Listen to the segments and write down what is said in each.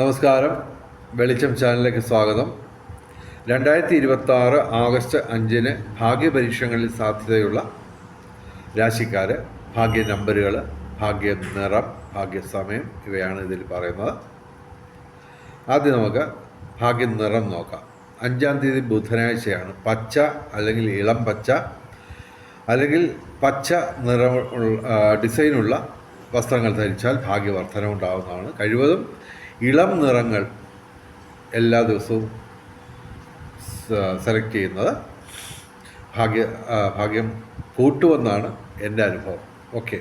നമസ്കാരം. വെളിച്ചം ചാനലിലേക്ക് സ്വാഗതം. 2026 ആഗസ്റ്റ് 5 ഭാഗ്യപരീക്ഷകളിൽ സാധ്യതയുള്ള രാശിക്കാർ, ഭാഗ്യ നമ്പറുകൾ, ഭാഗ്യ നിറം, ഭാഗ്യസമയം ഇവയാണ് ഇതിൽ പറയുന്നത്. ആദ്യം നമുക്ക് ഭാഗ്യ നിറം നോക്കാം. 5-ാം തീയതി ബുധനാഴ്ചയാണ്. പച്ച അല്ലെങ്കിൽ ഇളം പച്ച അല്ലെങ്കിൽ പച്ച നിറം ഡിസൈനുള്ള വസ്ത്രങ്ങൾ ധരിച്ചാൽ ഭാഗ്യവർദ്ധന ഉണ്ടാകുന്നതാണ്. കഴിവതും ഇളം നിറങ്ങൾ എല്ലാ ദിവസവും സെലക്ട് ചെയ്യുന്നത് ഭാഗ്യം കൂട്ടുമെന്നാണ് എൻ്റെ അനുഭവം. ഓക്കെ.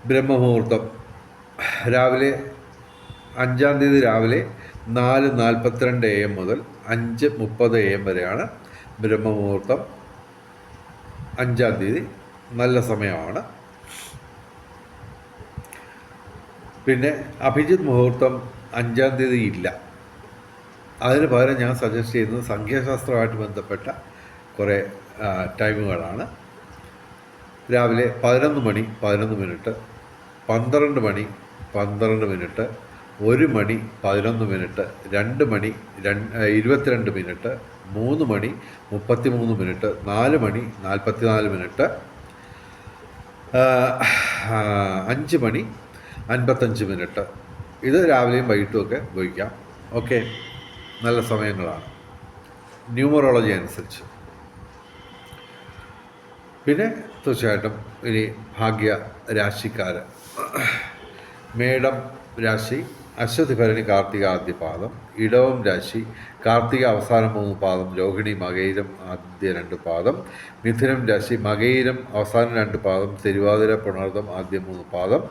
ബ്രഹ്മമുഹൂർത്തം രാവിലെ 5-ാം തീയതി രാവിലെ 4:42 AM മുതൽ 5:30 AM വരെയാണ് ബ്രഹ്മമുഹൂർത്തം. 5-ാം തീയതി നല്ല സമയമാണ്. പിന്നെ അഭിജിത്ത് മുഹൂർത്തം 5-ാം തീയതി ഇല്ല. അതിന് പകരം ഞാൻ സജസ്റ്റ് ചെയ്യുന്നത് സംഖ്യാശാസ്ത്രമായിട്ട് ബന്ധപ്പെട്ട കുറേ ടൈമുകളാണ്. രാവിലെ 11 മണി 11 മിനിറ്റ്, 12 മണി 12 മിനിറ്റ്, 1 മണി 11 മിനിറ്റ്, 2 മണി 22 മിനിറ്റ്, 3 മണി 33 മിനിറ്റ്, 4 മണി 44 മിനിറ്റ്, 5 മണി 55 മിനിറ്റ്. ഇത് രാവിലെയും വൈകിട്ടുമൊക്കെ ഉപയോഗിക്കാം. ഓക്കെ, നല്ല സമയങ്ങളാണ് ന്യൂമറോളജി അനുസരിച്ച്. പിന്നെ തീർച്ചയായിട്ടും ഇനി ഭാഗ്യ രാശിക്കാർ. മേടം രാശി അശ്വതി ഭരണി കാർത്തിക ആദ്യ പാദം, ഇടവം രാശി കാർത്തിക അവസാനം 3 പാദം, രോഹിണി മകയിരം ആദ്യ 2 പാദം, മിഥുനം രാശി മകയിരം അവസാനം 2 പാദം, തിരുവാതിര പുണർദം ആദ്യ 3 പാദം,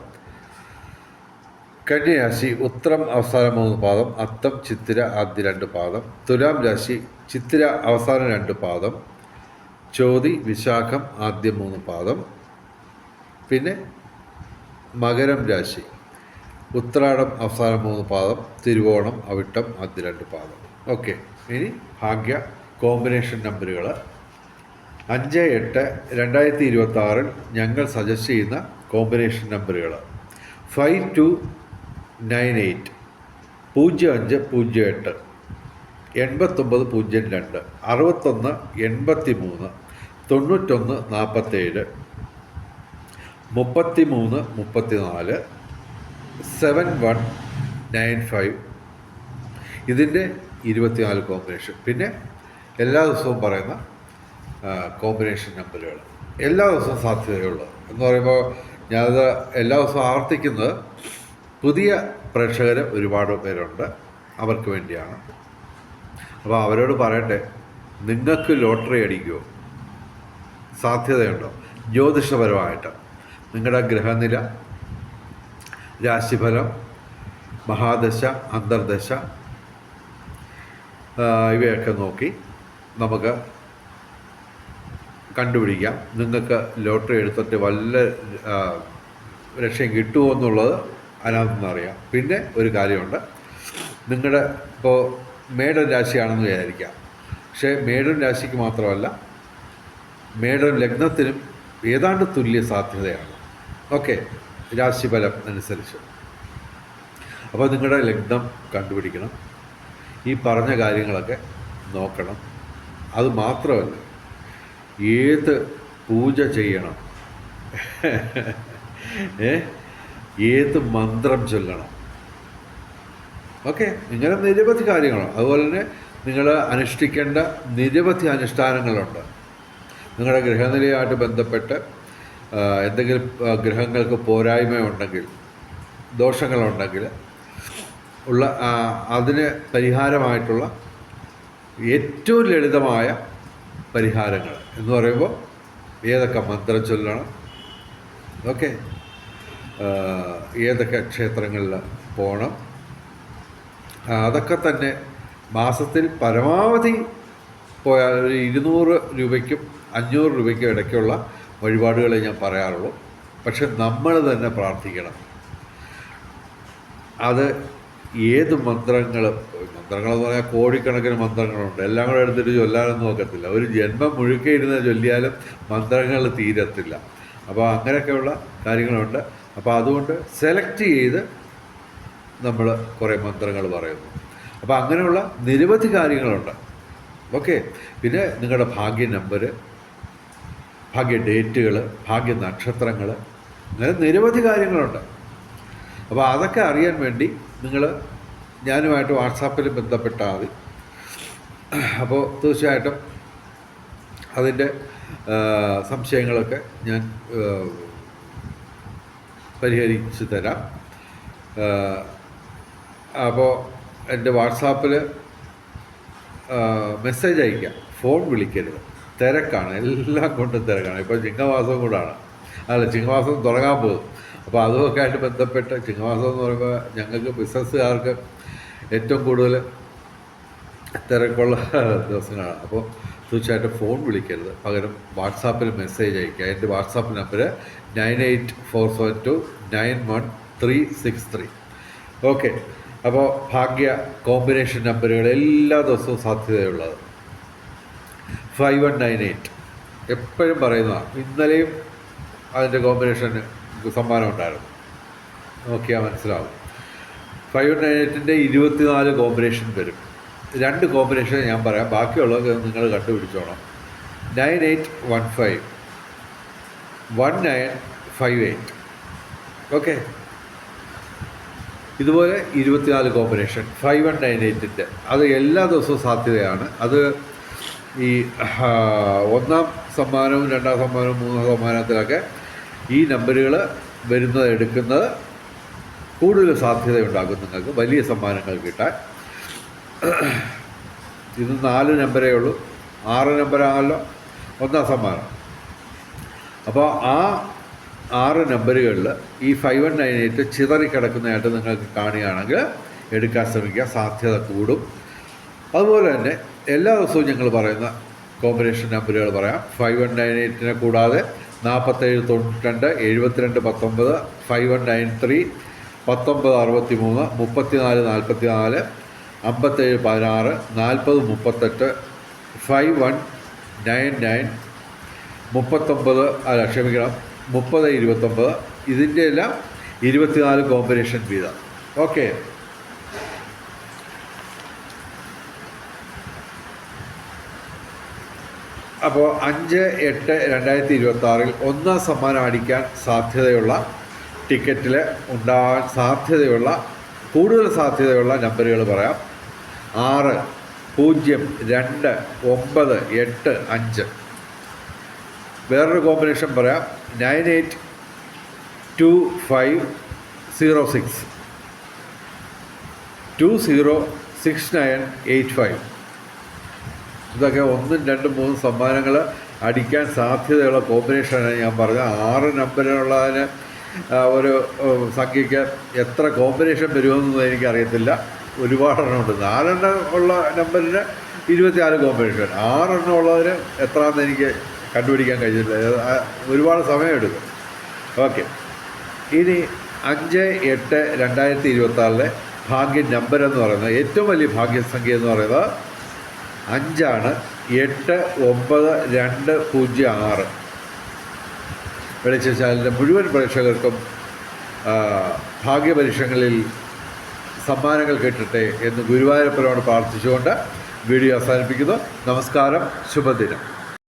കന്യരാശി ഉത്രം അവസാനം 3 പാദം, അത്തം ചിത്തിര ആദ്യ 2 പാദം, തുലാം രാശി ചിത്തിര അവസാനം 2 പാദം, ചോതി വിശാഖം ആദ്യ 3 പാദം, പിന്നെ മകരം രാശി ഉത്രാടം അവസാനം 3 പാദം, തിരുവോണം അവിട്ടം ആദ്യ 2 പാദം. ഓക്കെ, ഇനി ഭാഗ്യ കോമ്പിനേഷൻ നമ്പറുകൾ. 5-8-2026 ഞങ്ങൾ സജസ്റ്റ് ചെയ്യുന്ന കോമ്പിനേഷൻ നമ്പറുകൾ 5298, 0508, 8902, 6183, 9147, 3334, 7195. ഇതിൻ്റെ 24 കോമ്പിനേഷൻ. പിന്നെ എല്ലാ ദിവസവും പറയുന്ന കോമ്പിനേഷൻ നമ്പറുകൾ എല്ലാ ദിവസവും സാധ്യതയുള്ളത് എന്ന് പറയുമ്പോൾ ഞാനത് എല്ലാ ദിവസവും ആവർത്തിക്കുന്നത് പുതിയ പ്രേക്ഷകർ ഒരുപാട് പേരുണ്ട്, അവർക്ക് വേണ്ടിയാണ്. അപ്പോൾ അവരോട് പറയട്ടെ, നിങ്ങൾക്ക് ലോട്ടറി അടിക്കുമോ? സാധ്യതയുണ്ടോ? ജ്യോതിഷപരമായിട്ട് നിങ്ങളുടെ ഗ്രഹനില, രാശിഫലം, മഹാദശ, അന്തർദശ ഇവയൊക്കെ നോക്കി നമുക്ക് കണ്ടുപിടിക്കാം നിങ്ങൾക്ക് ലോട്ടറി എടുത്തിട്ട് വല്ല ലക്ഷ്യം കിട്ടുമോ എന്നുള്ളത് അതിനകത്തുനിന്ന് അറിയാം. പിന്നെ ഒരു കാര്യമുണ്ട്, നിങ്ങളുടെ ഇപ്പോൾ മേടൻ രാശിയാണെന്ന് വിചാരിക്കാം. പക്ഷേ മേടൻ രാശിക്ക് മാത്രമല്ല, മേടൻ ലഗ്നത്തിനും ഏതാണ്ട് തുല്യ സാധ്യതയാണ്. ഓക്കെ, രാശിഫലം അനുസരിച്ച്. അപ്പോൾ നിങ്ങളുടെ ലഗ്നം കണ്ടുപിടിക്കണം, ഈ പറഞ്ഞ കാര്യങ്ങളൊക്കെ നോക്കണം. അത് മാത്രമല്ല, ഏത് പൂജ ചെയ്യണം, ഏത് മന്ത്രം ചൊല്ലണം, ഓക്കെ, ഇങ്ങനെ നിരവധി കാര്യങ്ങളാണ്. അതുപോലെ തന്നെ നിങ്ങൾ അനുഷ്ഠിക്കേണ്ട നിരവധി അനുഷ്ഠാനങ്ങളുണ്ട്. നിങ്ങളുടെ ഗ്രഹനിലയായിട്ട് ബന്ധപ്പെട്ട് എന്തെങ്കിലും ഗ്രഹങ്ങൾക്ക് പോരായ്മയുണ്ടെങ്കിൽ, ദോഷങ്ങളുണ്ടെങ്കിൽ ഉള്ള അതിന് പരിഹാരമായിട്ടുള്ള ഏറ്റവും ലളിതമായ പരിഹാരങ്ങൾ എന്ന് പറയുമ്പോൾ ഏതൊക്കെ മന്ത്രം ചൊല്ലണം, ഓക്കെ, ഏതൊക്കെ ക്ഷേത്രങ്ങളിൽ പോകണം, അതൊക്കെ തന്നെ മാസത്തിൽ പരമാവധി പോയാൽ ഒരു 200 രൂപയ്ക്കും 500 രൂപയ്ക്കും ഇടയ്ക്കുള്ള വഴിപാടുകളെ ഞാൻ പറയാറുള്ളൂ. പക്ഷെ നമ്മൾ തന്നെ പ്രാർത്ഥിക്കണം. അത് ഏത് മന്ത്രങ്ങളെന്ന് പറഞ്ഞാൽ കോടിക്കണക്കിന് മന്ത്രങ്ങളുണ്ട്. എല്ലാം കൂടെ എടുത്തിട്ട് ചൊല്ലാനൊന്നും നോക്കത്തില്ല. ഒരു ജന്മം മുഴുക്കെ ഇരുന്ന് ചൊല്ലിയാലും മന്ത്രങ്ങൾ തീരത്തില്ല. അപ്പോൾ അങ്ങനെയൊക്കെയുള്ള കാര്യങ്ങളുണ്ട്. അപ്പോൾ അതുകൊണ്ട് സെലക്ട് ചെയ്ത് നമ്മൾ കുറേ മന്ത്രങ്ങൾ പറയുന്നു. അപ്പോൾ അങ്ങനെയുള്ള നിരവധി കാര്യങ്ങളുണ്ട്. ഓക്കെ. പിന്നെ നിങ്ങളുടെ ഭാഗ്യ നമ്പർ, ഭാഗ്യ ഡേറ്റുകൾ, ഭാഗ്യ നക്ഷത്രങ്ങൾ, അങ്ങനെ നിരവധി കാര്യങ്ങളുണ്ട്. അപ്പോൾ അതൊക്കെ അറിയാൻ വേണ്ടി നിങ്ങൾ ഞാനുമായിട്ട് വാട്സാപ്പിൽ ബന്ധപ്പെട്ടാൽ മതി. അപ്പോൾ തീർച്ചയായിട്ടും അതിൻ്റെ സംശയങ്ങളൊക്കെ ഞാൻ പരിഹരിച്ച് തരാം. അപ്പോൾ എൻ്റെ വാട്സാപ്പിൽ മെസ്സേജ് അയക്കാം, ഫോൺ വിളിക്കരുത്. തിരക്കാണ്, എല്ലാം കൊണ്ടും തിരക്കാണ്. ഇപ്പോൾ ചിങ്ങമാസം കൂടാണ്, ചിങ്ങമാസം തുടങ്ങാൻ പോകും. അപ്പോൾ അതുമൊക്കെ ആയിട്ട് ബന്ധപ്പെട്ട് ചിങ്ങമാസം എന്ന് പറയുമ്പോൾ ഞങ്ങൾക്ക് ബിസിനസ്സുകാർക്ക് ഏറ്റവും കൂടുതൽ തിരക്കുള്ള ദിവസങ്ങളാണ്. അപ്പോൾ തീർച്ചയായിട്ടും ഫോൺ വിളിക്കരുത്, പകരം വാട്സാപ്പിൽ മെസ്സേജ് അയയ്ക്കുക. എൻ്റെ വാട്സാപ്പ് നമ്പർ 9847291363. ഓക്കെ. അപ്പോൾ ഭാഗ്യ കോമ്പിനേഷൻ നമ്പറുകൾ എല്ലാ ദിവസവും സാധ്യതയുള്ളത് 5198 എപ്പോഴും പറയുന്നതാണ്. ഇന്നലെയും അതിൻ്റെ കോമ്പിനേഷന് സമ്മാനം ഉണ്ടായിരുന്നു, നോക്കിയാൽ മനസ്സിലാവും. 5198ൻ്റെ 24 കോമ്പിനേഷൻ വരും. 2 കോമ്പിനേഷൻ ഞാൻ പറയാം, ബാക്കിയുള്ളത് നിങ്ങൾ കണ്ടുപിടിച്ചോണം. 9815 1958. ഓക്കെ. ഇതുപോലെ 24 കോമ്പിനേഷൻ 5198ൻ്റെ അത് എല്ലാ ദിവസവും സാധ്യതയാണ്. അത് ഈ 1ാം സമ്മാനവും 2ാം സമ്മാനവും 3ാം സമ്മാനത്തിലൊക്കെ ഈ നമ്പറുകൾ വരുന്നത് എടുക്കുന്നത് കൂടുതൽ സാധ്യതയുണ്ടാകും നിങ്ങൾക്ക് വലിയ സമ്മാനങ്ങൾ കിട്ടാൻ. ഇത് 4 നമ്പരേ ഉള്ളൂ, 6 നമ്പറാണല്ലോ 1ാം സമ്മാനം. അപ്പോൾ ആ 6 നമ്പറുകളിൽ ഈ 5198 ചിതറിക്കിടക്കുന്നതായിട്ട് നിങ്ങൾക്ക് കാണുകയാണെങ്കിൽ എടുക്കാൻ ശ്രമിക്കുക, സാധ്യത കൂടും. അതുപോലെ തന്നെ എല്ലാ ദിവസവും ഞങ്ങൾ പറയുന്ന കോമ്പിനേഷൻ നമ്പറുകൾ പറയാം. 5198നെ കൂടാതെ 4792 7219 5193 1963 3444 5716 4038 5199 3029 ഇതിൻ്റെ എല്ലാം 24 കോമ്പിനേഷൻ വീതം. ഓക്കെ. അപ്പോൾ 5/8/2026 1ാം സമ്മാനം അടിക്കാൻ സാധ്യതയുള്ള ടിക്കറ്റിൽ ഉണ്ടാകാൻ സാധ്യതയുള്ള കൂടുതൽ സാധ്യതയുള്ള നമ്പറുകൾ പറയാം. 6 0 2 9 8 5. വേറൊരു കോമ്പിനേഷൻ പറയാം, 982506 206985. ഇതൊക്കെ 1, 2, 3 സമ്മാനങ്ങൾ അടിക്കാൻ സാധ്യതയുള്ള കോമ്പിനേഷനാണ് ഞാൻ പറഞ്ഞത്. 6 നമ്പറിനുള്ളതിന് ഒരു സംഖ്യയ്ക്ക് എത്ര കോമ്പിനേഷൻ വരുമെന്നൊന്നും എനിക്കറിയത്തില്ല, ഒരുപാടെണ്ണമുണ്ട്. 4 എണ്ണം ഉള്ള നമ്പറിന് 24 കോമ്പിനേഷൻ, 6 എണ്ണം ഉള്ളതിന് എത്രയാണെന്ന് എനിക്ക് കണ്ടുപിടിക്കാൻ കഴിഞ്ഞില്ല, ഒരുപാട് സമയമെടുക്കും. ഓക്കെ. ഇനി 5/8/2026 ഭാഗ്യ നമ്പർ എന്ന് പറയുന്നത്, ഏറ്റവും വലിയ ഭാഗ്യസംഖ്യ എന്ന് പറയുന്നത് 5ആണ്. 892206. വെളിച്ച ചാനലിൻ്റെ മുഴുവൻ പ്രേക്ഷകർക്കും ഭാഗ്യപരീക്ഷകളിൽ സമ്മാനങ്ങൾ കിട്ടട്ടെ എന്ന് ഗുരുവായൂരപ്പനോട് പ്രാർത്ഥിച്ചുകൊണ്ട് വീഡിയോ അവസാനിപ്പിക്കുന്നു. നമസ്കാരം, ശുഭദിനം.